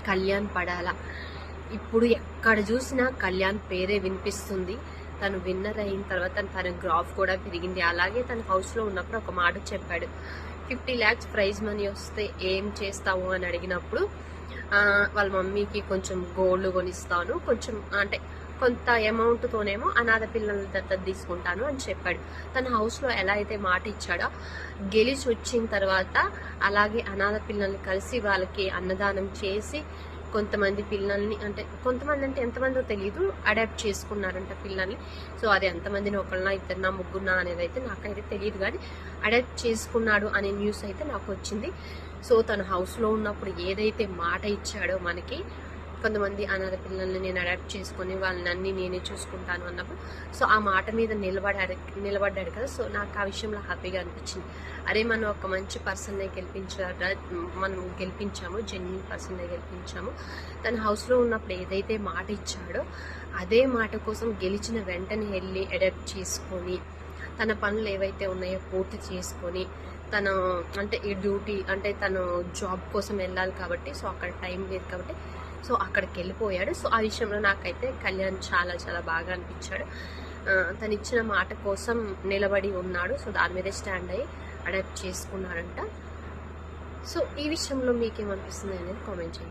కళ్యాణ్ పడాల. ఇప్పుడు ఎక్కడ చూసినా కళ్యాణ్ పేరే వినిపిస్తుంది. తను విన్నర్ అయిన తర్వాత తన గ్రాఫ్ కూడా పెరిగింది. అలాగే తన హౌస్లో ఉన్నప్పుడు ఒక మాట చెప్పాడు, 50 lakhs ప్రైజ్ మనీ వస్తే ఏం చేస్తావు అని అడిగినప్పుడు వాళ్ళ మమ్మీకి కొంచెం గోల్డ్ కొనిస్తాను, కొంచెం అంటే కొంత అమౌంట్తోనేమో అనాథ పిల్లల దత్తత తీసుకుంటాను అని చెప్పాడు. తన హౌస్లో ఎలా అయితే మాట ఇచ్చాడో గెలిచి వచ్చిన తర్వాత అలాగే అనాథ పిల్లల్ని కలిసి వాళ్ళకి అన్నదానం చేసి కొంతమంది పిల్లల్ని అంటే కొంతమంది అంటే ఎంతమందో తెలియదు అడాప్ట్ చేసుకున్నారంట పిల్లల్ని. సో అది ఎంతమందిని ఒకళ్ళనా ఇద్దరునా ముగ్గురునా అనేది అయితే నాకైతే తెలియదు, కానీ అడాప్ట్ చేసుకున్నాడు అనే న్యూస్ అయితే నాకు వచ్చింది. సో తన హౌస్లో ఉన్నప్పుడు ఏదైతే మాట ఇచ్చాడో మనకి, కొంతమంది అనాథ పిల్లల్ని నేను అడాప్ట్ చేసుకొని వాళ్ళని అన్నీ నేనే చూసుకుంటాను అన్నప్పుడు సో ఆ మాట మీద నిలబడ్డాడు కదా. సో నాకు ఆ విషయంలో హ్యాపీగా అనిపించింది. అరే మనం ఒక మంచి పర్సన్నే మనం గెలిపించాము, జెన్యున్ పర్సన్నే గెలిపించాము. తన హౌస్లో ఉన్నప్పుడు ఏదైతే మాట ఇచ్చాడో అదే మాట కోసం గెలిచిన వెంటనే వెళ్ళి అడాప్ట్ చేసుకొని తన పనులు ఏవైతే ఉన్నాయో పూర్తి చేసుకొని తను అంటే ఈ డ్యూటీ అంటే తను జాబ్ కోసం వెళ్ళాలి కాబట్టి సో అక్కడ టైం లేదు కాబట్టి సో అక్కడికి వెళ్ళిపోయాడు. సో ఆ విషయంలో నాకైతే కళ్యాణ్ చాలా చాలా బాగా అనిపించాడు. తను ఇచ్చిన మాట కోసం నిలబడి ఉన్నాడు. సో దాని మీదే స్టాండ్ అయ్యి అడాప్ట్ చేసుకున్నాడంట. సో ఈ విషయంలో మీకేమనిపిస్తుంది అనేది కామెంట్ చేయండి.